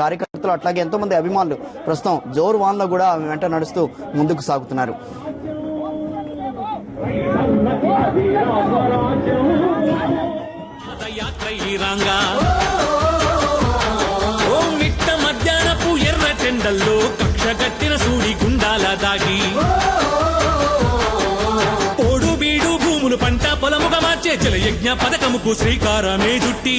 కార్యకర్తలు అట్లాగే ఎంతో మంది అభిమానులు ప్రస్తుతం జోరు వాన్లో కూడా వెంట నడుస్తూ ముందుకు సాగుతున్నారు. మధ్యాహ్నపు ఎర్ర చెండల్లో కక్ష కట్టిన సూడి గుండాల దాగి పోడు బీడు భూములు పంట పొలముగా మార్చే జలయజ్ఞ పథకముకు శ్రీకారమే జుట్టి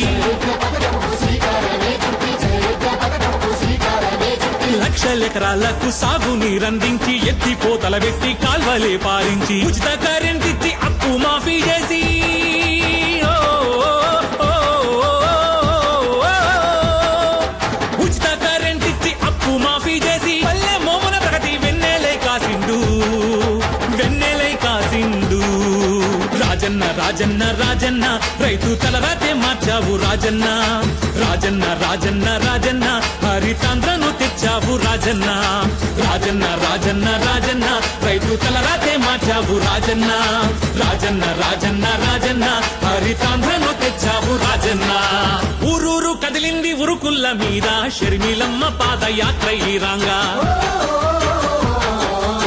లక్షలెకరాలకు సాగు నీరందించి ఎత్తిపోతల పెట్టి కాల్వలే పారించి ఉచిత కరెంట్ ఇచ్చి అప్పు మాఫీ చేసి ఉచిత కరెంట్ ఇచ్చి అప్పు మాఫీ చేసి పల్లె మోమున ప్రగతి వెన్నెలై కాసిండు వెన్నెలై కాసిండు. రాజన్న రాజన్న రాజన్న రైతు తలరాతే మార్చావు రాజన్న రాజన్న రాజన్న రాజన్న హరితాంధ్రను తెచ్చావు రాజన్న రాజన్న రాజన్న రాజన్న రైతు తలరాతే మార్చావు రాజన్న రాజన్న రాజన్న రాజన్న హరితాంధ్రను తెచ్చావు రాజన్న. ఊరూరు కదిలింది ఉరుకుల్ల మీద షర్మిలమ్మ పాదయాత్ర ఈ రాంగా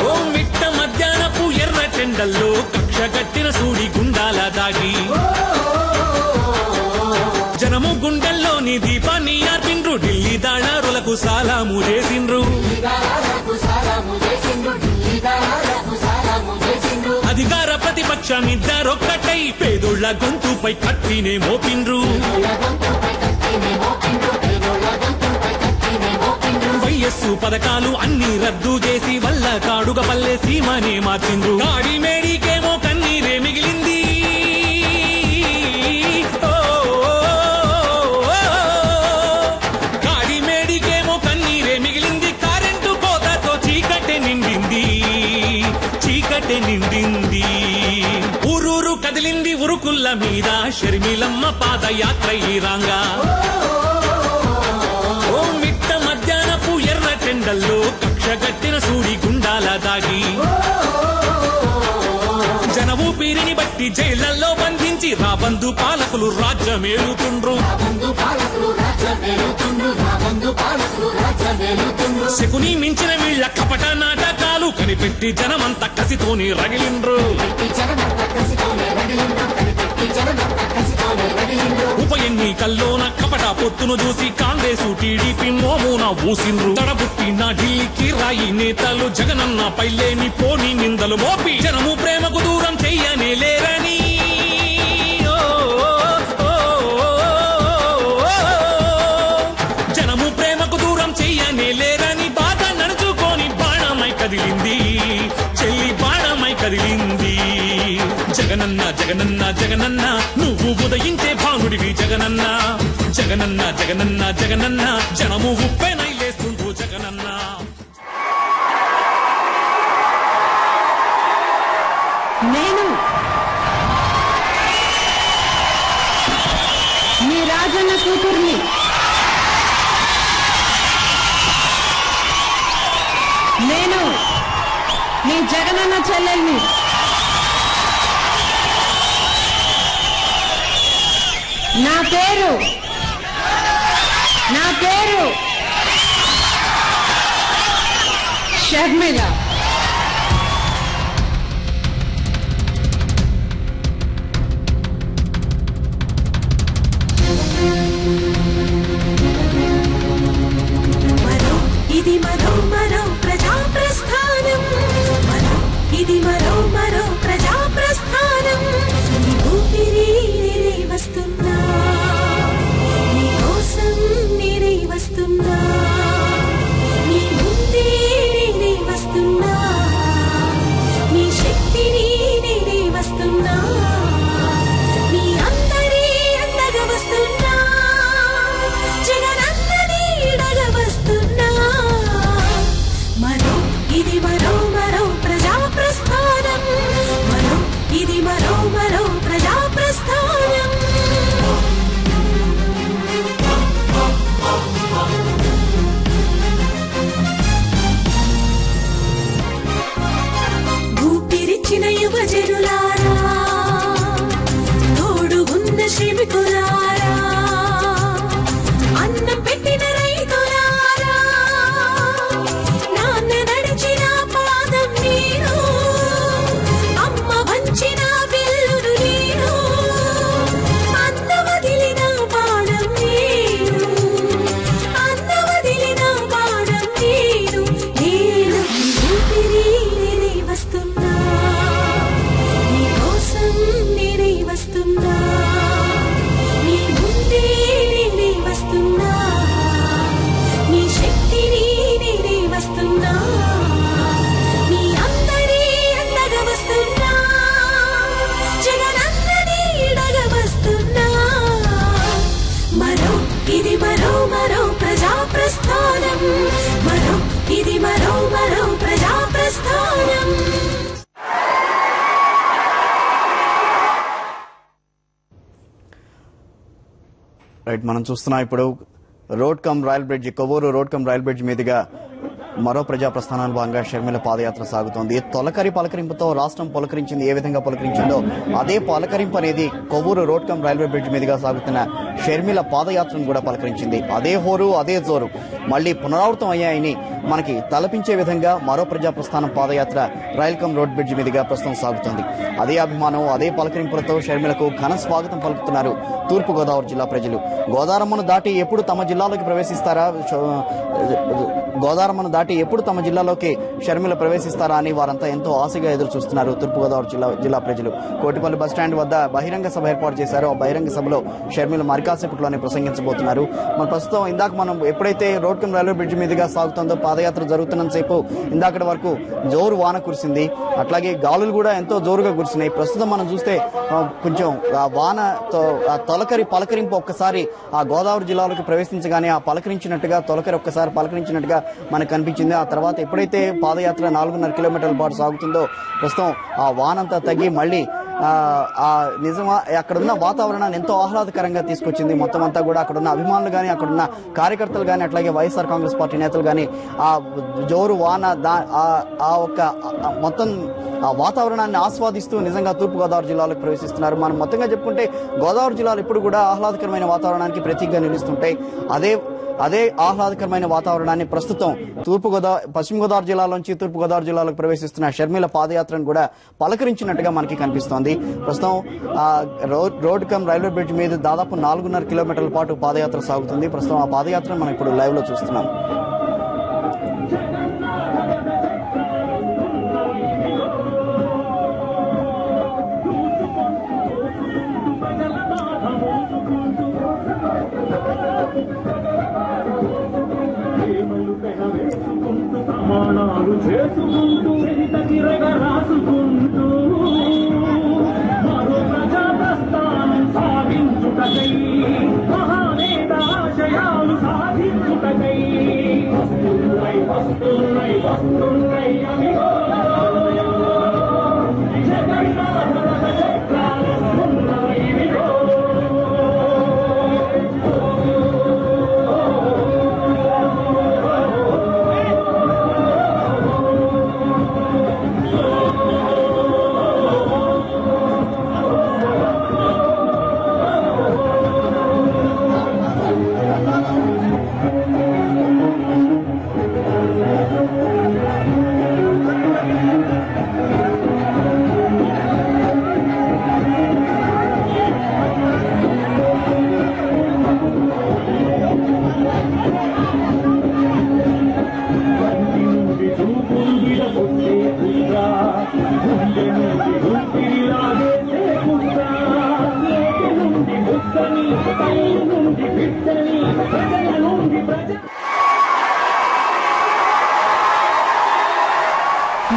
ఓ మిట్ట మధ్యాహ్నపు ఎర్ర చెండల్లో కక్ష కట్టిన సూడి గుండాల దాగి జనము గుండెల్లోని దీపాన్ని ఆర్పిండ్రు ఢిల్లీ దాళారులకు సాలాము చేసిండ్రు అధికార ప్రతిపక్షమిద్దరొక్కటై పేదోళ్ల గొంతుపై కట్టినే మోపిండ్రు వైఎస్సు పథకాలు అన్ని రద్దు చేసి వల్ల కాడుగ పల్లె సీమనే మార్చిండ్రు. గాడి మేడికేమో కన్నీరే మిగిలింది గాడి మేడికేమో కన్నీరే మిగిలింది కరెంటు కోతతో చీకటే నిండింది. ఊరూరు కదిలింది ఉరుకుల్ల మీద షర్మిలమ్మ పాదయాత్ర ఈ రాంగా ఓ మిట్ట మధ్యాహ్నపు ఎర్ర చెండల్లో కక్ష కట్టిన సూడి గుండాల దాగి జన ఊపిరిని బట్టి జైళ్లలో బంధించి రాబందు పాలకులు రాజ్యమేలుతుండ్రు శకుని మించిన వీళ్ల కపట నాటకాలు కనిపెట్టి జనమంతా కసితోని రగిలిండ్రు ఉప ఎన్నికల్లోన కపట పొత్తును చూసి కాంగ్రెసు టీడీపీ మోమున ఊసిండ్రు. తడబుట్టిన ఢిల్లీకి రాయి నేతలు జగనన్న పైలేని పోని నిందలు మోపి జనము ప్రేమకు దూరం చెయ్యనే లేరని జనము ప్రేమకు దూరం చెయ్యనే లేరని బాధ నడుచుకొని బాణమై కదిలింది చెల్లి బాణమై కదిలింది. జగనన్న జగనన్న జగనన్న నువ్వు ఉదయించే భానుడివి జగనన్న జగనన్న జగనన్న జగనన్న జనము ఉప్పెనై లేస్తుండ్రు జగనన్న. నేను మీ రాజన్న కూతుర్ని నేను మీ జగనన్న చెల్లెల్ని నా పేరు షర్మిల. ఇది మరో ప్రజా ప్రస్థానం ఇది మరో ప్రజా ప్రస్థానం ఊపిరి వస్తున్నా నీ కోసం నేనే వస్తున్నా నీ ముందే నేనే వస్తున్నా నీ శక్తిని నేనే వస్తున్నా నీ అందరి అందగా వస్తున్నా జగనందరి ఇడగా వస్తున్నా ఇది మరో ప్రజా ప్రస్థానం రైట్, మనం చూస్తున్నాం ఇప్పుడు road come royal bridge, Kovvur road come royal bridge మీదుగా మరో ప్రజా ప్రస్థానాల భాగంగా షర్మిల పాదయాత్ర సాగుతోంది. తొలకరి పలకరింపుతో రాష్ట్రం పులకరించింది. ఏ విధంగా పులకరించిందో అదే పలకరింపు అనేది Kovvur road come railway bridge మీదుగా సాగుతున్న షర్మిల పాదయాత్రను కూడా పలకరించింది. అదే హోరు, అదే జోరు మళ్లీ పునరావృతం అయ్యాయని మనకి తలపించే విధంగా మరో ప్రజా ప్రస్థానం పాదయాత్ర రైల్ కమ్ రోడ్ బ్రిడ్జ్ మీదుగా ప్రస్తుతం సాగుతోంది. అదే అభిమానం, అదే పలకరింపులతో షర్మిలకు ఘన స్వాగతం పలుకుతున్నారు తూర్పు గోదావరి జిల్లా ప్రజలు. గోదావరమ్మను దాటి ఎప్పుడు తమ జిల్లాలోకి ప్రవేశిస్తారా, గోదావరమ్మను దాటి ఎప్పుడు తమ జిల్లాలోకి షర్మిల ప్రవేశిస్తారా అని వారంతా ఎంతో ఆశగా ఎదురు చూస్తున్నారు తూర్పుగోదావరి జిల్లా ప్రజలు. కోటిపల్లి బస్టాండ్ వద్ద బహిరంగ సభ ఏర్పాటు చేశారు. ఆ బహిరంగ సభలో షర్మిల మరికాసేపట్లోనే ప్రసంగించబోతున్నారు. మన ప్రస్తుతం ఇందాక మనం ఎప్పుడైతే రోడ్ కమ్ రైల్వే బ్రిడ్జ్ మీదుగా సాగుతుందో పాదయాత్ర జరుగుతున్నంతసేపు ఇందాకటి వరకు జోరు వాన కురిసింది. అట్లాగే గాలులు కూడా ఎంతో జోరుగా కురిసినాయి. ప్రస్తుతం మనం చూస్తే కొంచెం ఆ వాన తొలకరి పలకరింపు ఒక్కసారి ఆ గోదావరి జిల్లాలోకి ప్రవేశించగానే ఆ పలకరించినట్టుగా తొలకరి ఒక్కసారి పలకరించినట్టుగా మనకు కనిపించింది. ఆ తర్వాత ఎప్పుడైతే పాదయాత్ర 4.5 కిలోమీటర్ల పాటు సాగుతుందో ప్రస్తుతం ఆ వానంతా తగ్గి మళ్ళీ నిజమా అక్కడున్న వాతావరణాన్ని ఎంతో ఆహ్లాదకరంగా తీసుకొచ్చింది. మొత్తం అంతా కూడా అక్కడున్న అభిమానులు కానీ, అక్కడున్న కార్యకర్తలు కానీ, అట్లాగే వైఎస్ఆర్ కాంగ్రెస్ పార్టీ నేతలు కానీ ఆ జోరు వాన మొత్తం ఆ వాతావరణాన్ని ఆస్వాదిస్తూ నిజంగా తూర్పుగోదావరి జిల్లాలోకి ప్రవేశిస్తున్నారు. మనం మొత్తంగా చెప్పుకుంటే గోదావరి జిల్లాలు ఎప్పుడు కూడా ఆహ్లాదకరమైన వాతావరణానికి ప్రతీకగా నిలుస్తుంటాయి. అదే ఆహ్లాదకరమైన వాతావరణాన్ని ప్రస్తుతం పశ్చిమ గోదావరి జిల్లాలోంచి తూర్పుగోదావరి జిల్లాలోకి ప్రవేశిస్తున్న షర్మిల పాదయాత్రను కూడా పలకరించినట్టుగా మనకి కనిపిస్తోంది. ప్రస్తుతం రోడ్ కమ్ రైల్వే బ్రిడ్జ్ మీద దాదాపు 4.5 కిలోమీటర్ల పాటు పాదయాత్ర సాగుతుంది. ప్రస్తుతం ఆ పాదయాత్రను మనం ఇప్పుడు లైవ్ లో చూస్తున్నాం. ప్రమాణాలు చేసుకుంటూ రాసుకుంటూ మరో ప్రజా ప్రస్థానం సాగించుటకై మహానేతాశయాలు సాధించుటకై వస్తున్నాయి అవిగో జగన్నాథ చక్రాలు వస్తున్నాయి.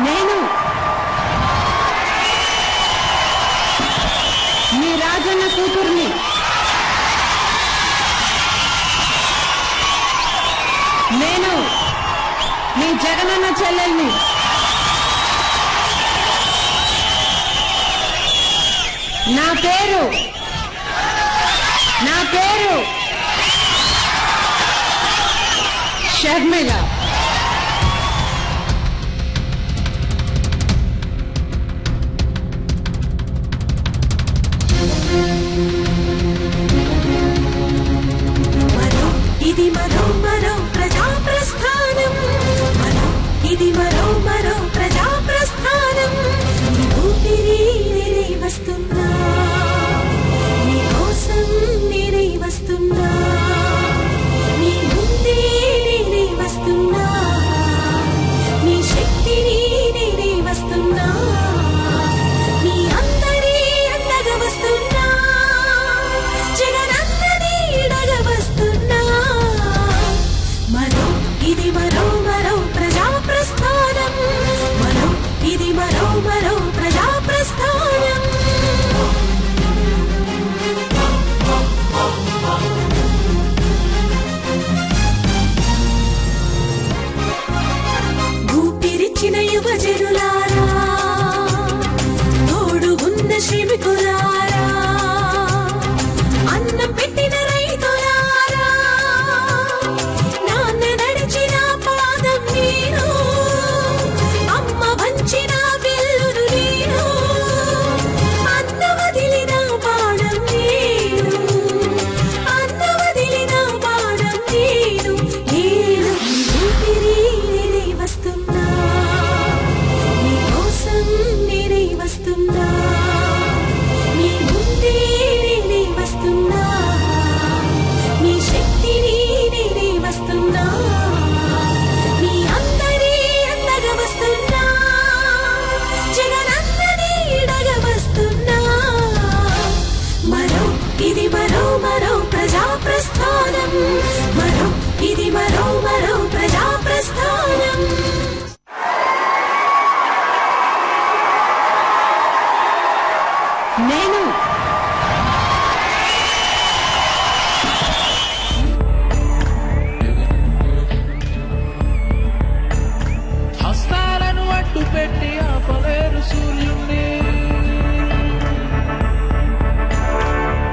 నేను మీ రాజన్న కూతుర్ని, నేను మీ జగనన్న చెల్లెల్ని, నా పేరు షర్మిల. ఇది మరో ప్రజా ప్రస్థానం, ఇది మరో ప్రజా ప్రస్థానం. నీ ఊపిరి నేనే వస్తున్నా, నీ కోసం నేనే వస్తున్నా, నీ ముందే నేనే వస్తున్నా. మరో ప్రజా ప్రస్థానం. నేను హస్తాలను అడ్డు పెట్టి ఆపలేరు సూర్యుణ్ణి,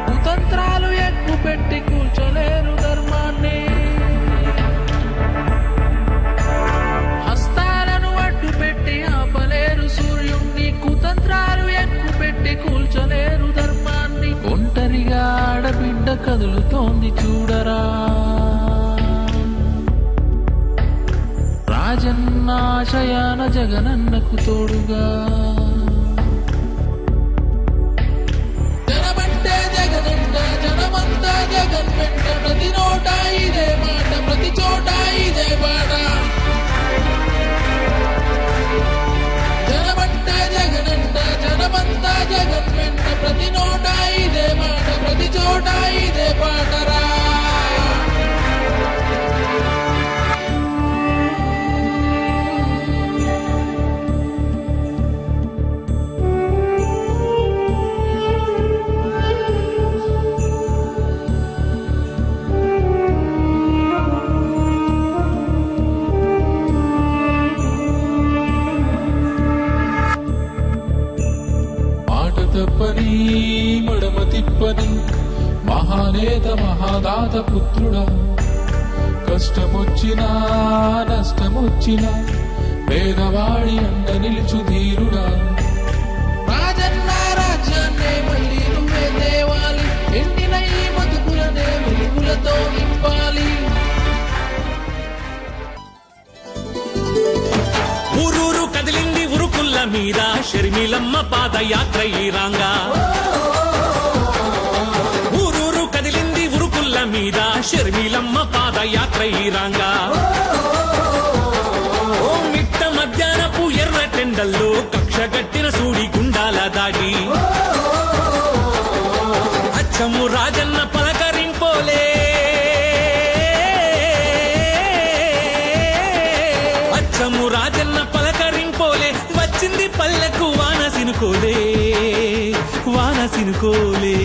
కుతంత్రాలు ఎక్కువ పెట్టి కూల్చలేరు ధర్మాన్ని. హస్తాలను అడ్డు పెట్టి ఆపలేరు సూర్యుణ్ణి, కుతంత్రాలు ఎక్కువ పెట్టి కూల్చలేరు ధర్మాన్ని. ఒంటరిగా ఆడబిడ్డ కదులుతోంది చూడరా, రాజన్న ఆశయాన జగనన్నకు తోడుగా. జనమంటే జగనన్న, జనమంతా జగన్ వెంట, ప్రతి నోట ఇదే మాట, ప్రతి చోట ఇదే బాట. జనమంటే జగనన్న, జనమంతా జగన్ వెంట, ప్రతి నోట ఇదే మాట, ప్రతి చోట ఇదే పాటరా. తప్పని మడమ తిప్పని మహానేత మహాదాత పుత్రుడా, కష్టమొచ్చినా నష్టమొచ్చినా పేదవాడి అండ నిలుచు ధీరుడా. రాజన్న రాజ్యాన్నే మళ్ళీ నువ్వే తేవాలి, ఎండిన ఈ బతుకులనే వెలుగులతో నింపాలి. ఊరూరు కదిలింది ఉరుకుల్ల మీద షర్మిలమ్మ పాదయాత్ర ఈ రాంగా. ఊరూరు కదిలింది ఉరుకుల్ల మీద షర్మిలమ్మ పాదయాత్ర ఈ రాంగా. ఓ మిట్ట మధ్యాహ్నపు ఎర్ర టెండల్లో కక్షగట్టిన సూడి గుండాల దాడి, అచ్చము రాజన్న పలకరింపోలే, అచ్చము రాజన్న పలకరింపోలే, వచ్చింది పల్లెకు వాన సినుకోలే, వాన సినుకోలే.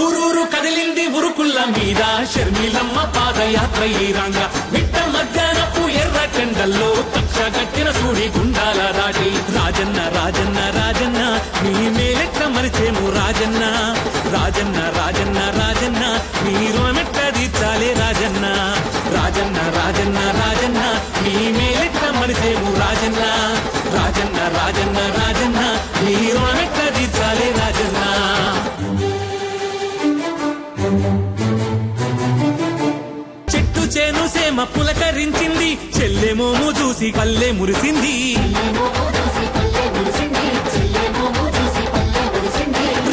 ఊరూరు కదిలింది ఉరుకుల్ల మీద షర్మిలమ్మ పాదయాత్ర ఈ రాంగా. మిట్ట మధ్యాహ్నపు ఎర్ర టెండల్లో కక్షగట్టిన సూడి గుండాల దాటి, రాజన్న రాజన్న రాజన్న నీ మేలెట్ల మరిచేము రాజన్న, రాజన్న రాజన్న రాజన్న నీ రోమెట్ల తీర్చాలే రాజన్న, రాజన్న రాజన్న రాజన్న నీ మేలెట్ల మరిచేము రాజన్న, రాజన్న రాజన్న రాజన్న నీ రోమెట్ల తీర్చాలే రాజన్న. చెట్టు చేను సేమ పులకరించింది, చెల్లెమోము చూసి పల్లె మురిసింది,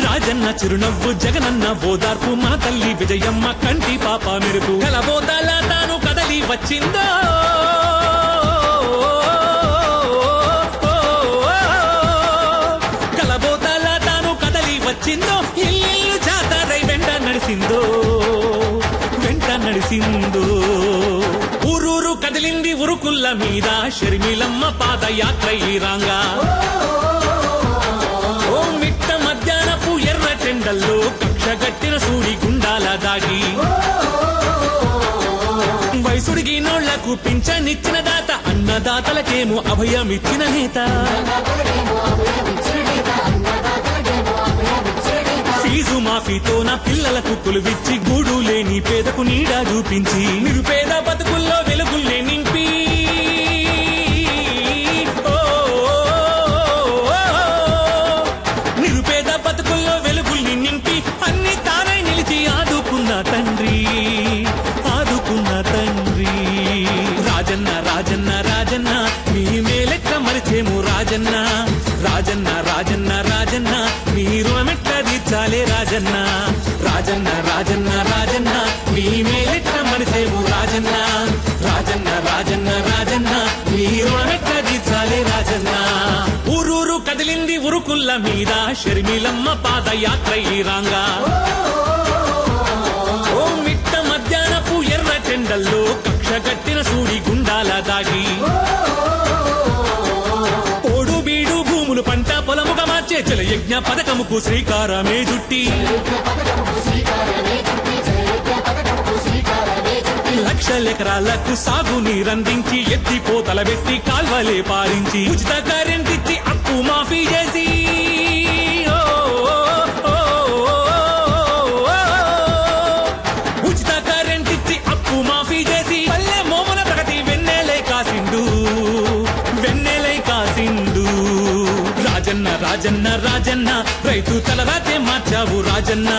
రాజన్న చిరునవ్వు జగనన్న ఓదార్పు, మన తల్లి విజయమ్మ కంటి పాప మెరుపు, కలబోతాల తాను కదలి వచ్చిందో, కలబోతాల తాను కదలి వచ్చిందో, ఇల్లు జాతరై వెంట నడిసిందో, వెంట నడిసిందో. ఊరూరు కదిలింది ఉరుకుల్ల మీద షర్మిలమ్మ పాదయాత్ర ఈ రాంగా. ఓ మిట్ట మధ్యాహ్నపు ఎర్ర టెండల్లో కక్షగట్టిన సూడి గుండాల దాగి, వయసుడికి నోళ్లకు పింఛనిచ్చిన దాత, అన్నదాతలకేమో అభయమిచ్చిన నేత, ఫీజు మాఫీతో నా పిల్లలకు కొలువిచ్చి, గూడు లేని పేదకు నీడ చూపించి, నిరుపేద బతుకుల్లో వెలుగుల్నే నింపి, నిరుపేద బతుకుల్లో వెలుగుల్ని నింపి, అన్ని తానై నిలిచి ఆదుకున్న తండ్రి, ఆదుకున్న తండ్రి. రాజన్న రాజన్న రాజన్న నీ మేలెక్క మరిచేము రాజన్న, రాజన్న రాజన్న రాజన్న నీ రుణమెట్ట తీర్చాలే రాజన్న, రాజన్న రాజన్న రాజన్న నీ మేలెక్క మరిచేము రాజన్న, రాజన్న రాజన్న రాజన్న నీ రుణమెట్ట తీర్చాలే రాజన్న. ఊరూరు కదిలింది ఉరుకుల్ల మీద షర్మిలమ్మ పాదయాత్ర ఈ రాంగా. ఓ మిట్ట మధ్యాహ్నపు ఎర్ర టెండల్లో కక్ష కక్షగట్టిన సూడి గుండాల దాగి ఓడు బీడు భూములు పంట పొలముగా మార్చే జలయజ్ఞ పథకముకు శ్రీకారమే జుట్టి లక్షల ఎకరాలకు సాగు నీరందించి ఎత్తిపోతల పెట్టి కాల్వలే పారించి ఉచిత కరెంట్ ఇచ్చి అప్పు మాఫీ చేసి ఉచిత కరెంట్ ఇచ్చి అప్పు మాఫీ చేసి పల్లె మోమన ప్రగతి వెన్నెలై కాసిండు వెన్నెలై కాసిండు రాజన్న రాజన్న రాజన్న రైతు తలరాతే మార్చావు రాజన్న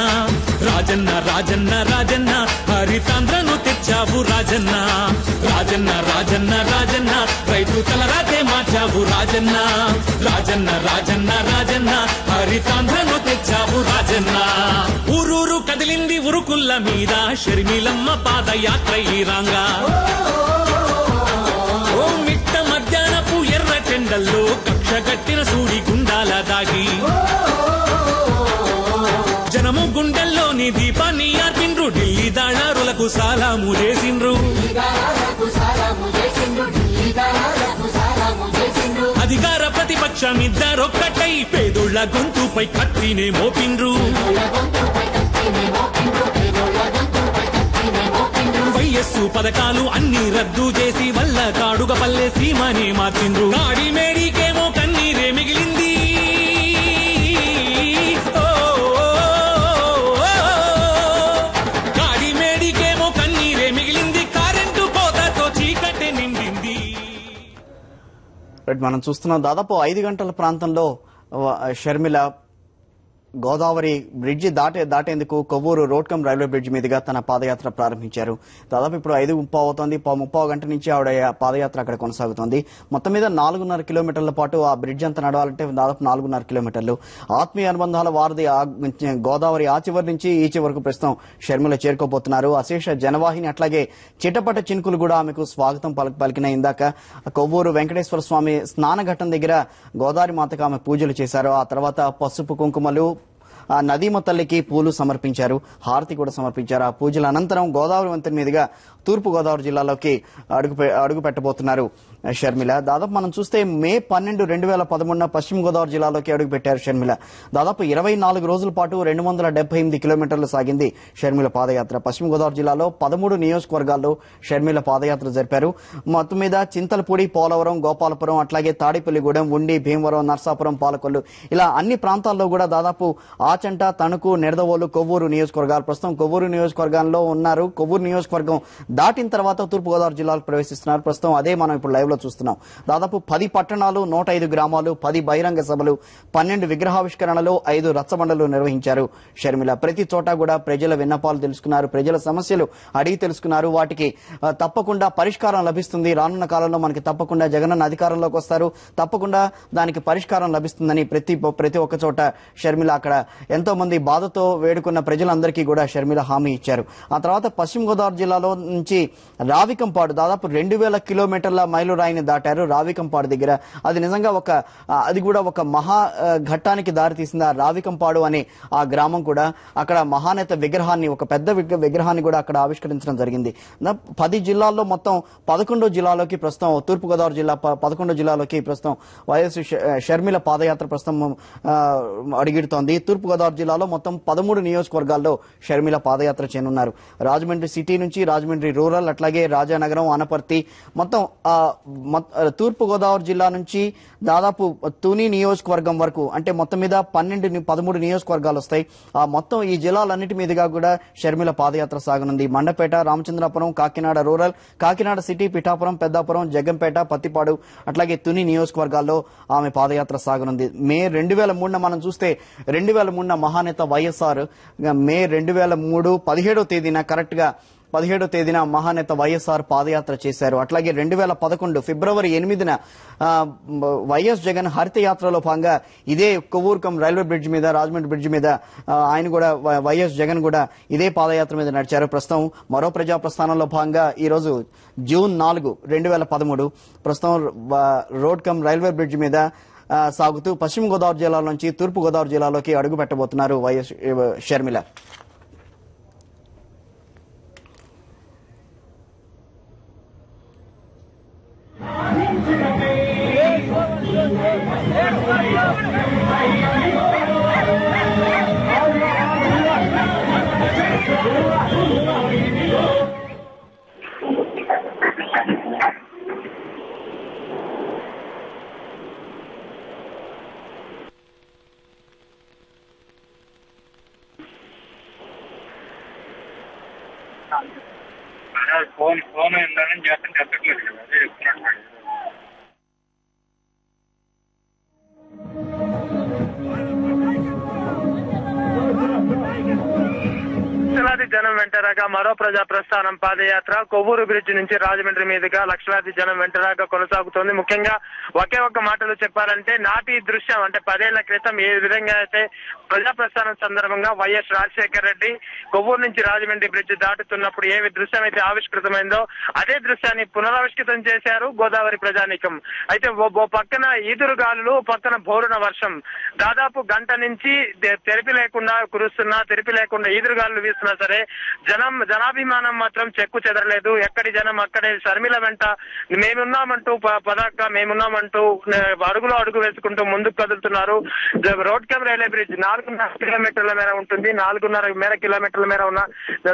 రాజన్న రాజన్న రాజన్న హరితాంధ్రను తెచ్చావు రాజన్న రాజన్న రాజన్న రాజన్న రైతు తలరాతే మార్చావు రాజన్న రాజన్న రాజన్న రాజన్న హరితాంధ్రను తెచ్చావు రాజన్న ఊరూరు కదిలింది ఉరుకుల్ల మీద షర్మిలమ్మ పాదయాత్ర ఈ రాంగా ఓ మిట్ట మధ్యాహ్నపు ఎర్ర చెండల్లో కక్షగట్టిన సూడి గుండాల దాగి జనము గుండెల్లోని దీపాన్ని ఆర్పిండ్రు ఢిల్లీ దాళారులకు సాలాము చేసిండ్రు అధికార ప్రతిపక్షం ఇద్దరొక్కటై పేదోళ్ల గొంతుపై కత్తినే మోపిండ్రు వైఎస్సు పథకాలు అన్ని రద్దు చేసి వల్ల కాడుగ పల్లె సీమనే మార్చిండ్రు కాడి మేడికేమో కన్నీరే మిగిలింది కాడి మేడికేమో కన్నీరే మిగిలింది కరెంటు కోతతో చీకటి నిండింది. మనం చూస్తున్నాం దాదాపు 5 గంటల ప్రాంతంలో షర్మిల గోదావరి బ్రిడ్జి దాటేందుకు కొవ్వూరు రోడ్కమ్ రైల్వే బ్రిడ్జ్ మీదుగా తన పాదయాత్ర ప్రారంభించారు. దాదాపు ఇప్పుడు 5:30 అవుతోంది. 30 గంట నుంచి ఆవిడ పాదయాత్ర అక్కడ కొనసాగుతోంది. మొత్తం మీద 4.5 కిలోమీటర్ల పాటు ఆ బ్రిడ్జ్ అంతా నడవాలంటే దాదాపు 4.5 కిలోమీటర్లు. ఆత్మీయ అనుబంధాల వారధి గోదావరి ఆ చివరి నుంచి ఈ చివరకు ప్రస్తుతం షర్మిల చేరుకోబోతున్నారు. అశేష జనవాహిని అట్లాగే చిటపట చినుకులు కూడా ఆమెకు స్వాగతం పలికిన. ఇందాక కొవ్వూరు వెంకటేశ్వర స్వామి స్నానఘట్టం దగ్గర గోదావరి మాతకు ఆమె పూజలు చేశారు. ఆ తర్వాత పసుపు కుంకుమలు ఆ నదీమ తల్లికి పూలు సమర్పించారు, హారతి కూడా సమర్పించారు. ఆ పూజల అనంతరం గోదావరి వంతెన మీదుగా తూర్పు గోదావరి జిల్లాలోకి అడుగు పెట్టబోతున్నారు షర్మిల. దాదాపు మనం చూస్తే మే 12, 2013 పశ్చిమ గోదావరి జిల్లాలోకి అడుగుపెట్టారు షర్మిల. దాదాపు 24 రోజుల పాటు 278 కిలోమీటర్లు సాగింది షర్మిల పాదయాత్ర. పశ్చిమ గోదావరి జిల్లాలో 13 నియోజకవర్గాల్లో షర్మిల పాదయాత్ర జరిపారు. మొత్తం మీద చింతలపూడి, పోలవరం, గోపాలపురం, అట్లాగే తాడిపల్లిగూడెం, ఉండి, భీమవరం, నర్సాపురం, పాలకొల్లు ఇలా అన్ని ప్రాంతాల్లో కూడా దాదాపు ఆచంట, తణుకు, నిడదవోలు, కొవ్వూరు నియోజకవర్గాలు ప్రస్తుతం కొవ్వూరు నియోజకవర్గంలో ఉన్నారు. కొవ్వూరు నియోజకవర్గం దాటిన తర్వాత తూర్పు గోదావరి జిల్లాలో ప్రవేశిస్తున్నారు. ప్రస్తుతం అదే మనం ఇప్పుడు లైవ్ లో చూస్తున్నాం. దాదాపు 10 పట్టణాలు, 105 గ్రామాలు, 10 బహిరంగ సభలు, 12 విగ్రహావిష్కరణలు, 5 రచ్చబండలు నిర్వహించారు షర్మిల. ప్రతి చోట కూడా ప్రజల విన్నపాలు తెలుసుకున్నారు, ప్రజల సమస్యలు అడిగి తెలుసుకున్నారు. వాటికి తప్పకుండా పరిష్కారం లభిస్తుంది. రానున్న కాలంలో మనకి తప్పకుండా జగనన్న అధికారంలోకి వస్తారు, తప్పకుండా దానికి పరిష్కారం లభిస్తుందని ప్రతి ఒక్క చోట షర్మిల అక్కడ ఎంతో మంది బాధతో వేడుకున్న ప్రజలందరికీ కూడా షర్మిల హామీ ఇచ్చారు. ఆ తర్వాత పశ్చిమ గోదావరి జిల్లాలో నుంచి రావికంపాడు దాదాపు 2000 కిలోమీటర్ల మైలురాయిని దాటారు. రావికంపాడు దగ్గర అది నిజంగా అది కూడా ఒక మహా ఘట్టానికి దారితీసింది. ఆ రావికంపాడు అనే ఆ గ్రామం కూడా అక్కడ మహానేత విగ్రహాన్ని, ఒక పెద్ద విగ్రహాన్ని కూడా అక్కడ ఆవిష్కరించడం జరిగింది. 10 జిల్లాల్లో మొత్తం 11 జిల్లాలోకి ప్రస్తుతం తూర్పు గోదావరి జిల్లా 11 జిల్లాలోకి ప్రస్తుతం వైఎస్ షర్మిల పాదయాత్ర ప్రస్తుతం అడుగుతోంది. తూర్పు గోదావరి జిల్లాలో మొత్తం 13 నియోజకవర్గాల్లో షర్మిల పాదయాత్ర చేయనున్నారు. రాజమండ్రి సిటీ నుంచి రాజమండ్రి రూరల్, అట్లాగే రాజానగరం, అనపర్తి మొత్తం తూర్పు గోదావరి జిల్లా నుంచి దాదాపు తుని నియోజకవర్గం వరకు అంటే మొత్తం మీద 13 నియోజకవర్గాలు వస్తాయి. ఆ మొత్తం ఈ జిల్లాలన్నిటి మీదుగా కూడా షర్మిల పాదయాత్ర సాగనుంది. మండపేట, రామచంద్రాపురం, కాకినాడ రూరల్, కాకినాడ సిటీ, పిఠాపురం, పెద్దాపురం, జగ్గంపేట, పత్తిపాడు అట్లాగే తుని నియోజకవర్గాల్లో ఆమె పాదయాత్ర సాగనుంది. మే 2003 మనం చూస్తే 2003 మహానేత వైఎస్ఆర్ మే 2003 17వ తేదీన కరెక్ట్ గా 17వ తేదీన మహానేత వైఎస్ఆర్ పాదయాత్ర చేశారు. అట్లాగే 2011 ఫిబ్రవరి 8న వైఎస్ జగన్ హరితయాత్రలో భాగంగా ఇదే కొవ్వూరుకం రైల్వే బ్రిడ్జ్ మీద, రాజమండ్రి బ్రిడ్జ్ మీద ఆయన కూడా వైఎస్ జగన్ కూడా ఇదే పాదయాత్ర మీద నడిచారు. ప్రస్తుతం మరో ప్రజా ప్రస్థానంలో భాగంగా ఈ రోజు జూన్ 4, 2013 ప్రస్తుతం రోడ్కమ్ రైల్వే బ్రిడ్జ్ మీద సాగుతూ పశ్చిమ గోదావరి జిల్లా నుంచి తూర్పు గోదావరి జిల్లాలోకి అడుగు పెట్టబోతున్నారు వైఎస్ షర్మిల. ఫోన్ ఏందని చెప్పట్లేదు కదా, అదే చెప్తున్నాడు. లక్షలాది జనం వెంటరాగా మరో ప్రజా ప్రస్థానం పాదయాత్ర కొవ్వూరు బ్రిడ్జ్ నుంచి రాజమండ్రి మీదుగా లక్షలాది జనం వెంటరాగా కొనసాగుతోంది. ముఖ్యంగా ఒకే ఒక్క మాటలో చెప్పాలంటే నాటి దృశ్యం అంటే 10 ఏళ్ల క్రితం ఏ విధంగా అయితే ప్రజా ప్రస్థానం సందర్భంగా వైఎస్ రాజశేఖర రెడ్డి కొవ్వూరు నుంచి రాజమండ్రి బ్రిడ్జ్ దాటుతున్నప్పుడు ఏ దృశ్యం అయితే ఆవిష్కృతమైందో అదే దృశ్యాన్ని పునరావిష్కృతం చేశారు గోదావరి ప్రజానీకం. అయితే ఓ పక్కన ఈదురుగాలులు, పక్కన బోరున వర్షం, దాదాపు గంట నుంచి తెరిపి లేకుండా కురుస్తున్నా, తెరిపి లేకుండా ఈదురుగాలు వీస్తున్నా సరే జనాభిమానం మాత్రం చెక్కు చెదరలేదు. ఎక్కడి జనం అక్కడే షర్మిల వెంట మేమున్నామంటూ పదాక మేమున్నామంటూ అడుగులో అడుగు వేసుకుంటూ ముందుకు కదులుతున్నారు. రోడ్కమ్ రైల్వే బ్రిడ్జ్ 4.5 కిలోమీటర్ల మేర ఉంటుంది. 4.5 కిలోమీటర్ల మేర ఉన్న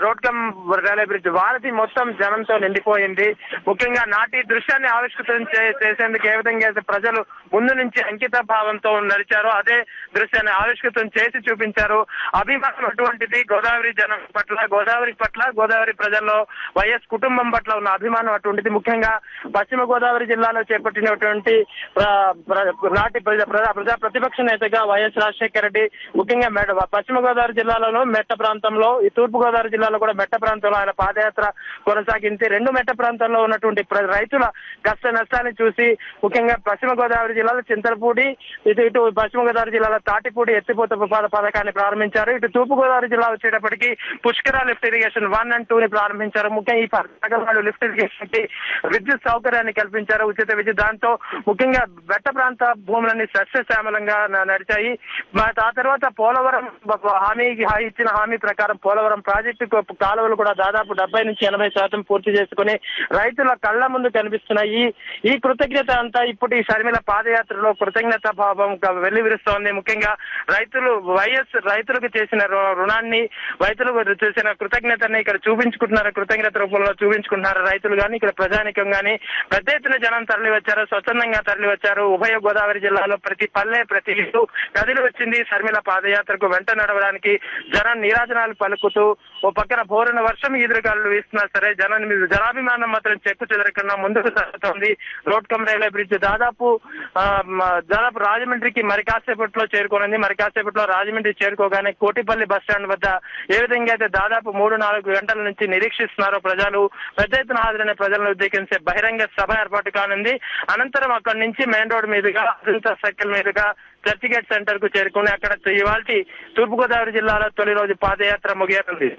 రోడ్కమ్ రైల్వే బ్రిడ్జ్ వారధి మొత్తం జనంతో నిండిపోయింది. ముఖ్యంగా నాటి దృశ్యాన్ని ఆవిష్కృతం చేసేందుకు ఏ విధంగా అయితే ప్రజలు ముందు నుంచి అంకిత భావంతో నడిచారో అదే దృశ్యాన్ని ఆవిష్కృతం చేసి చూపించారు. అభిమానం అటువంటిది గోదావరి జనం పట్ల, గోదావరి ప్రజల్లో వైఎస్ కుటుంబం పట్ల ఉన్న అభిమానం అటువంటిది. ముఖ్యంగా పశ్చిమ గోదావరి జిల్లాలో చేపట్టినటువంటి నాటి ప్రజా ప్రతిపక్ష నేతగా వైఎస్ రాజశేఖర రెడ్డి ముఖ్యంగా పశ్చిమ గోదావరి జిల్లాలోనూ మెట్ట ప్రాంతంలో, ఈ తూర్పు గోదావరి జిల్లాలో కూడా మెట్ట ప్రాంతంలో ఆయన పాదయాత్ర కొనసాగించి 2 మెట్ట ప్రాంతంలో ఉన్నటువంటి రైతుల కష్ట నష్టాన్ని చూసి ముఖ్యంగా పశ్చిమ గోదావరి జిల్లాలో చింతలపూడి, ఇటు పశ్చిమ గోదావరి జిల్లాలో తాటిపూడి ఎత్తిపోత పథకాన్ని ప్రారంభించారు. ఇటు తూర్పు గోదావరి జిల్లా వచ్చేటప్పటికి పుష్కర లిఫ్ట్ ఇరిగేషన్ 1 and 2 ని ప్రారంభించారు. ముఖ్యంగా ఈ పథకాలు లిఫ్ట్ ఇరిగేషన్ కి విద్యుత్ సౌకర్యాన్ని కల్పించారు, ఉచిత విద్యుత్. దాంతో ముఖ్యంగా మెట్ట ప్రాంత భూములన్నీ సస్యశ్యామలంగా నడిచాయి. ఆ తర్వాత పోలవరం ఇచ్చిన హామీ ప్రకారం పోలవరం ప్రాజెక్టు కాలువలు కూడా దాదాపు 70 నుంచి 80% పూర్తి చేసుకుని రైతుల కళ్ల ముందు కనిపిస్తున్నాయి. ఈ కృతజ్ఞత అంతా ఇప్పుడు ఈ షర్మిల పాదయాత్రలో కృతజ్ఞత భావం వెల్లివిరుస్తోంది. ముఖ్యంగా రైతులకు చేసిన రుణాన్ని, రైతులకు చేసిన కృతజ్ఞతని ఇక్కడ చూపించుకుంటున్నారు, కృతజ్ఞత రూపంలో చూపించుకుంటున్నారు రైతులు గాని, ఇక్కడ ప్రజానికం గాని. పెద్ద ఎత్తున జనం తరలి వచ్చారు, స్వచ్ఛందంగా తరలి వచ్చారు. ఉభయ గోదావరి జిల్లాలో ప్రతి పల్లె, ప్రతి ఇల్లు కదిలి వచ్చింది షర్మిల పాదయాత్రకు వెంట నడవడానికి. జనం నీరాజనాలు పలుకుతూ ఓ పక్కన బోరున వర్షం, ఈదురుగాలు వీస్తున్నా సరే జనాభిమానం మాత్రం చెక్కు చెదరకుండా ముందుకు సాగుతోంది. రోడ్కమ్ రైల్వే బ్రిడ్జ్ దాదాపు రాజమండ్రికి మరి కాసేపట్లో చేరుకోనుంది. మరి కాసేపట్లో రాజమండ్రి చేరుకోగానే కోటిపల్లి బస్టాండ్ వద్ద ఏ విధంగా అయితే దాదాపు 3-4 గంటల నుంచి నిరీక్షిస్తున్నారో ప్రజలు, పెద్ద ఎత్తున హాజరైన ప్రజలను ఉద్దేశించే బహిరంగ సభ ఏర్పాటు కానుంది. అనంతరం అక్కడి నుంచి మెయిన్ రోడ్ మీదుగా సర్కిల్ మీదుగా చర్చి గేట్ సెంటర్ కు చేరుకుని అక్కడ ఇవాళ తూర్పుగోదావరి జిల్లాలో తొలి రోజు పాదయాత్ర ముగియనుంది.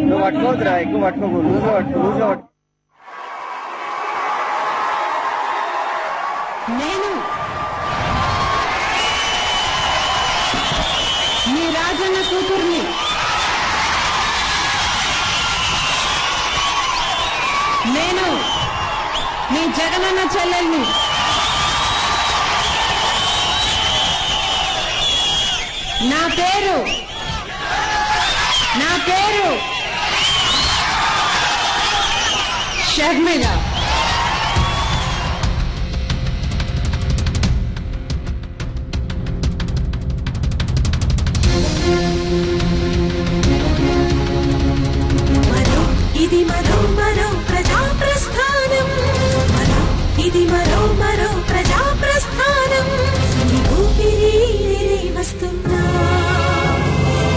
నువ్వు పట్టుకోవద్దురా, ఎక్కువ పట్టుకోకు, లూజ్గా పట్టు. నేను మీ రాజన్న కూతుర్ని. నేను మీ జగనన్న చెల్లెల్ని. నా పేరు షర్మిల. ఇది మరో ప్రజా ప్రస్థానం, ఇది మరో ప్రజా ప్రస్థానం. నీ ఊపిరి నేనే వస్తున్నా,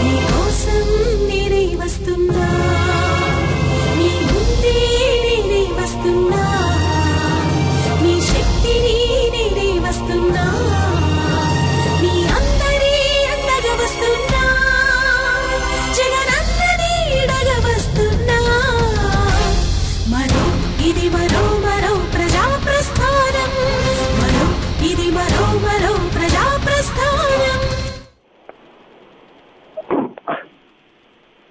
నీ కోసం నేనే వస్తున్నా, నీ ముందే నేనే వస్తున్నా, నీ శక్తిని నేనే వస్తున్నా, నీ అందరి అండగా వస్తున్నా, జగనన్నని ఈడగా వస్తున్నా. ఇది మరో ప్రజా ప్రస్థానం, ఇది మరో ప్రజా ప్రస్థానం.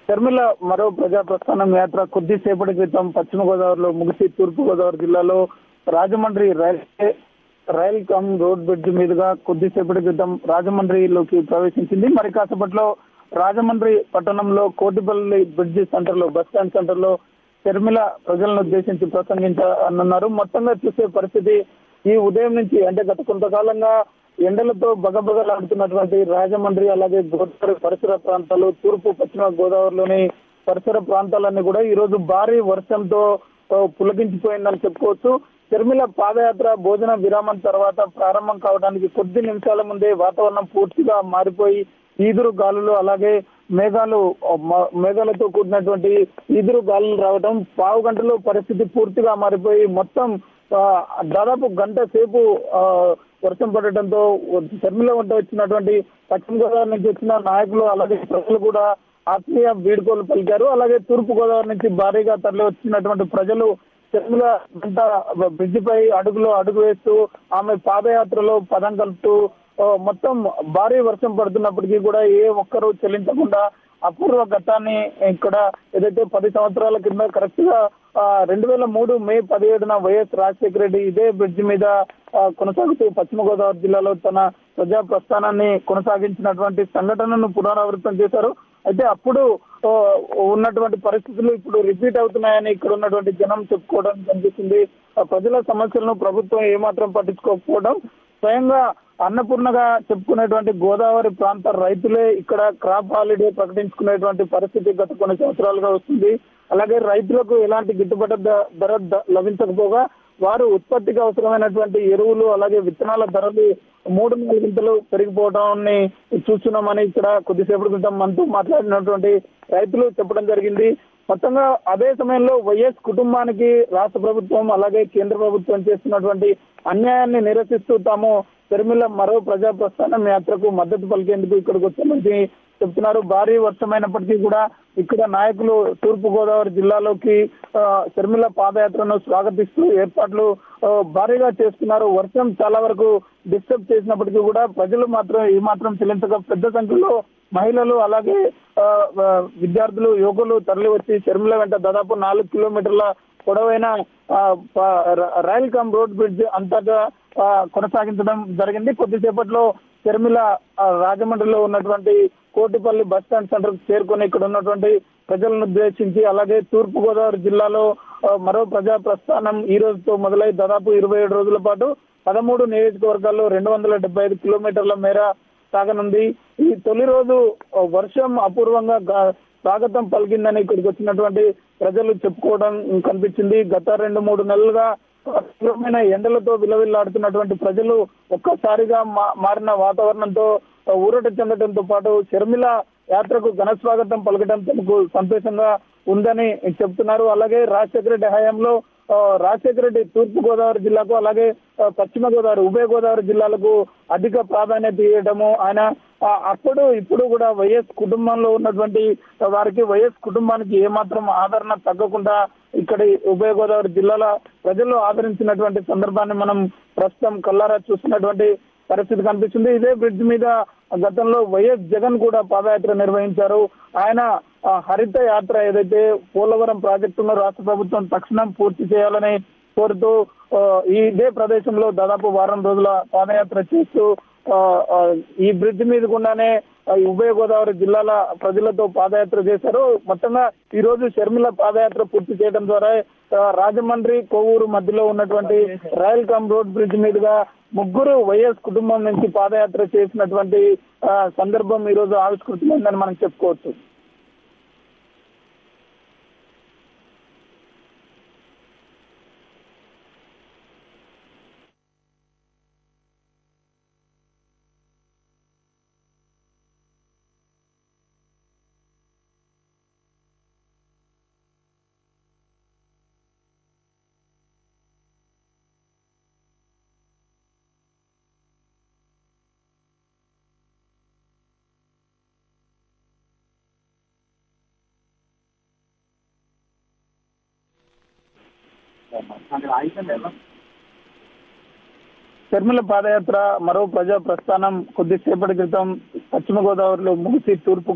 షర్మిల మరో ప్రజా ప్రస్థానం యాత్ర కొద్దిసేపటి క్రితం పశ్చిమ గోదావరిలో ముగిసి తూర్పు గోదావరి జిల్లాలో Rajahmundry rail cum road bridge మీదుగా కొద్దిసేపటి క్రితం రాజమండ్రిలోకి ప్రవేశించింది. మరి కాసేపట్లో రాజమండ్రి పట్టణంలో కోటిపల్లి బ్రిడ్జ్ సెంటర్ లో, బస్ స్టాండ్ సెంటర్ లో షర్మిల ప్రజలను ఉద్దేశించి ప్రసంగించనున్నారు. మొత్తంగా చూసే పరిస్థితి ఈ ఉదయం నుంచి, అంటే గత కొంతకాలంగా ఎండలతో బగబగలాడుతున్నటువంటి రాజమండ్రి, అలాగే గోదావరి పరిసర ప్రాంతాలు, తూర్పు పశ్చిమ గోదావరిలోని పరిసర ప్రాంతాలన్నీ కూడా ఈ రోజు భారీ వర్షంతో పులకించిపోయిందని చెప్పుకోవచ్చు. షర్మిల పాదయాత్ర భోజన విరామం తర్వాత ప్రారంభం కావడానికి కొద్ది నిమిషాల ముందే వాతావరణం పూర్తిగా మారిపోయి ఈదురు గాలులు, అలాగే మేఘాలతో కూడినటువంటి ఈదురు గాలులు రావడం, పావు గంటలో పరిస్థితి పూర్తిగా మారిపోయి మొత్తం దాదాపు గంట సేపు వర్షం పడటంతో షర్మిల వంట వచ్చినటువంటి పశ్చిమ గోదావరి నుంచి వచ్చిన నాయకులు, అలాగే ప్రజలు కూడా ఆత్మీయ వీడ్కోలు పలికారు. అలాగే తూర్పు గోదావరి నుంచి భారీగా తరలి వచ్చినటువంటి ప్రజలు షర్మిల వెంట బ్రిడ్జి పై అడుగు వేస్తూ ఆమె పాదయాత్రలో పదం కలుపుతూ మొత్తం భారీ వర్షం పడుతున్నప్పటికీ కూడా ఏ ఒక్కరూ చెల్లించకుండా అపూర్వ ఘట్టాన్ని ఇక్కడ ఏదైతే 10 సంవత్సరాల కింద కరెక్ట్ గా 2003 మే 17న వైఎస్ రాజశేఖర రెడ్డి ఇదే బ్రిడ్జి మీద కొనసాగుతూ పశ్చిమ గోదావరి జిల్లాలో తన ప్రజా ప్రస్థానాన్ని కొనసాగించినటువంటి సంఘటనను పునరావృతం చేశారు. అయితే అప్పుడు ఉన్నటువంటి పరిస్థితులు ఇప్పుడు రిపీట్ అవుతున్నాయని ఇక్కడ ఉన్నటువంటి జనం చెప్పుకోవడం కనిపిస్తుంది. ప్రజల సమస్యలను ప్రభుత్వం ఏమాత్రం పట్టించుకోకపోవడం, స్వయంగా అన్నపూర్ణగా చెప్పుకునేటువంటి గోదావరి ప్రాంత రైతులే ఇక్కడ క్రాప్ హాలిడే ప్రకటించుకునేటువంటి పరిస్థితి గత కొన్ని సంవత్సరాలుగా వస్తుంది. అలాగే రైతులకు ఎలాంటి గిట్టుబాటు ధర లభించకపోగా వారు ఉత్పత్తికి అవసరమైనటువంటి ఎరువులు, అలాగే విత్తనాల ధరలు 3-4 గింతలు పెరిగిపోవడాన్ని చూస్తున్నామని ఇక్కడ కొద్దిసేపటి క్రితం మనతో మాట్లాడినటువంటి రైతులు చెప్పడం జరిగింది. మొత్తంగా అదే సమయంలో వైఎస్ కుటుంబానికి రాష్ట్ర ప్రభుత్వం, అలాగే కేంద్ర ప్రభుత్వం చేస్తున్నటువంటి అన్యాయాన్ని నిరసిస్తూ తాము షర్మిల మరో ప్రజా ప్రస్థానం యాత్రకు మద్దతు పలికేందుకు ఇక్కడికి వచ్చామని చెప్తున్నారు. భారీ వర్షమైనప్పటికీ కూడా ఇక్కడ నాయకులు తూర్పు గోదావరి జిల్లాలోకి షర్మిల పాదయాత్రను స్వాగతిస్తూ ఏర్పాట్లు భారీగా చేస్తున్నారు. వర్షం చాలా వరకు డిస్టర్బ్ చేసినప్పటికీ కూడా ప్రజలు మాత్రం ఏమాత్రం చెల్లించక పెద్ద సంఖ్యలో మహిళలు, అలాగే విద్యార్థులు, యువకులు తరలి వచ్చి షర్మిల వెంట దాదాపు 4 కిలోమీటర్ల పొడవైన రైల్ కమ్ రోడ్ బ్రిడ్జ్ అంతటా కొనసాగించడం జరిగింది. కొద్దిసేపట్లో షర్మిల రాజమండ్రిలో ఉన్నటువంటి కోటిపల్లి బస్ స్టాండ్ సెంటర్ చేరుకొని ఇక్కడ ఉన్నటువంటి ప్రజలను ఉద్దేశించి, అలాగే తూర్పు గోదావరి జిల్లాలో మరో ప్రజా ప్రస్థానం ఈ రోజుతో మొదలై దాదాపు 27 రోజుల పాటు 13 నియోజకవర్గాల్లో 275 కిలోమీటర్ల మేర సాగనుంది. ఈ తొలి రోజు వర్షం అపూర్వంగా స్వాగతం పలికిందని ఇక్కడికి వచ్చినటువంటి ప్రజలు చెప్పుకోవడం కనిపించింది. గత 2-3 నెలలుగా తీవ్రమైన ఎండలతో విలవిల్లాడుతున్నటువంటి ప్రజలు ఒక్కసారిగా మారిన వాతావరణంతో ఊరట చెందడంతో పాటు షర్మిల యాత్రకు ఘన స్వాగతం పలకడం తమకు సంతోషంగా ఉందని చెప్తున్నారు. అలాగే రాజశేఖర రెడ్డి హయాంలో రాజశేఖర రెడ్డి తూర్పు గోదావరి జిల్లాకు అలాగే పశ్చిమ గోదావరి ఉభయ గోదావరి జిల్లాలకు అధిక ప్రాధాన్యత ఇవ్వడము, ఆయన అప్పుడు ఇప్పుడు కూడా వైఎస్ కుటుంబంలో ఉన్నటువంటి వారికి వైఎస్ కుటుంబానికి ఏమాత్రం ఆదరణ తగ్గకుండా ఇక్కడి ఉభయ గోదావరి జిల్లాల ప్రజలు ఆదరించినటువంటి సందర్భాన్ని మనం ప్రస్తుతం కల్లారా చూస్తున్నటువంటి పరిస్థితి కనిపిస్తుంది. ఇదే బ్రిడ్జ్ మీద గతంలో వైఎస్ జగన్ కూడా పాదయాత్ర నిర్వహించారు. ఆయన హరిత యాత్ర ఏదైతే పోలవరం ప్రాజెక్టును రాష్ట్ర ప్రభుత్వం తక్షణం పూర్తి చేయాలని కోరుతూ ఇదే ప్రదేశంలో దాదాపు వారం రోజుల పాదయాత్ర చేస్తూ ఈ బ్రిడ్జ్ మీద గుండానే ఉభయ గోదావరి జిల్లాల ప్రజలతో పాదయాత్ర చేశారు. మొత్తంగా ఈ రోజు షర్మిల పాదయాత్ర పూర్తి చేయడం ద్వారా రాజమండ్రి కొవ్వూరు మధ్యలో ఉన్నటువంటి రాయల్ కామ్ రోడ్ బ్రిడ్జ్ మీదుగా ముగ్గురు వైఎస్ కుటుంబం నుంచి పాదయాత్ర చేసినటువంటి సందర్భం ఈ రోజు ఆవిష్కృతమైందని మనం చెప్పుకోవచ్చు. షర్మిల పాదయాత్ర మరో ప్రజా ప్రస్థానం కొద్దిసేపటి క్రితం పశ్చిమ గోదావరిలో ముగిసి తూర్పు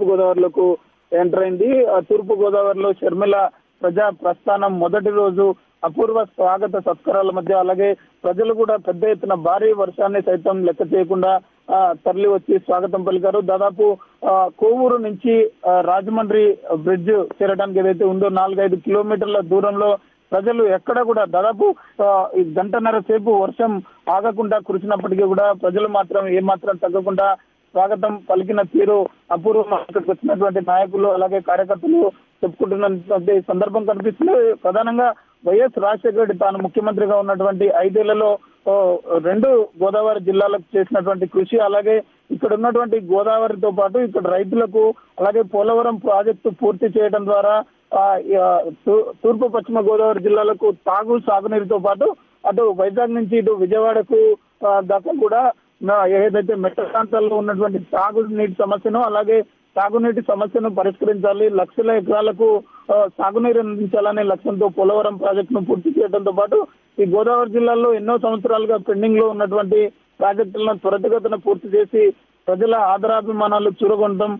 గోదావరిలోకి ఎంటర్ అయింది. తూర్పు గోదావరిలో షర్మిల ప్రజా ప్రస్థానం మొదటి రోజు అపూర్వ స్వాగత సత్కారాల మధ్య అలాగే ప్రజలు కూడా పెద్ద ఎత్తున భారీ వర్షాన్ని సైతం లెక్క చేయకుండా తరలి వచ్చి స్వాగతం పలికారు. దాదాపు కోవూరు నుంచి రాజమండ్రి బ్రిడ్జ్ చేరడానికి ఏదైతే ఉందో 4-5 కిలోమీటర్ల దూరంలో ప్రజలు ఎక్కడ కూడా దాదాపు గంటన్నర సేపు వర్షం ఆగకుండా కురిసినప్పటికీ కూడా ప్రజలు మాత్రం ఏమాత్రం తగ్గకుండా స్వాగతం పలికిన తీరు అపూర్వం. ఇక్కడికి వచ్చినటువంటి నాయకులు అలాగే కార్యకర్తలు చెప్పుకుంటున్నటువంటి సందర్భం కనిపిస్తుంది. ప్రధానంగా వైఎస్ రాజశేఖర రెడ్డి తాను ముఖ్యమంత్రిగా ఉన్నటువంటి 5 ఏళ్లలో 2 గోదావరి జిల్లాలకు చేసినటువంటి కృషి అలాగే ఇక్కడ ఉన్నటువంటి గోదావరితో పాటు ఇక్కడ రైతులకు అలాగే పోలవరం ప్రాజెక్టు పూర్తి చేయడం ద్వారా తూర్పు పశ్చిమ గోదావరి జిల్లాలకు సాగునీరుతో పాటు అటు వైజాగ్ నుంచి ఇటు విజయవాడకు దాకా కూడా ఏదైతే మెట్ట ప్రాంతాల్లో ఉన్నటువంటి సాగునీటి సమస్యను అలాగే సాగునీటి సమస్యను పరిష్కరించాలి, లక్షల ఎకరాలకు సాగునీరు అందించాలనే లక్ష్యంతో పోలవరం ప్రాజెక్టును పూర్తి చేయడంతో పాటు ఈ గోదావరి జిల్లాలో ఎన్నో సంవత్సరాలుగా పెండింగ్ లో ఉన్నటువంటి ప్రాజెక్టులను త్వరితగతిన పూర్తి చేసి ప్రజల ఆదరాభిమానాలు చూరగొనడం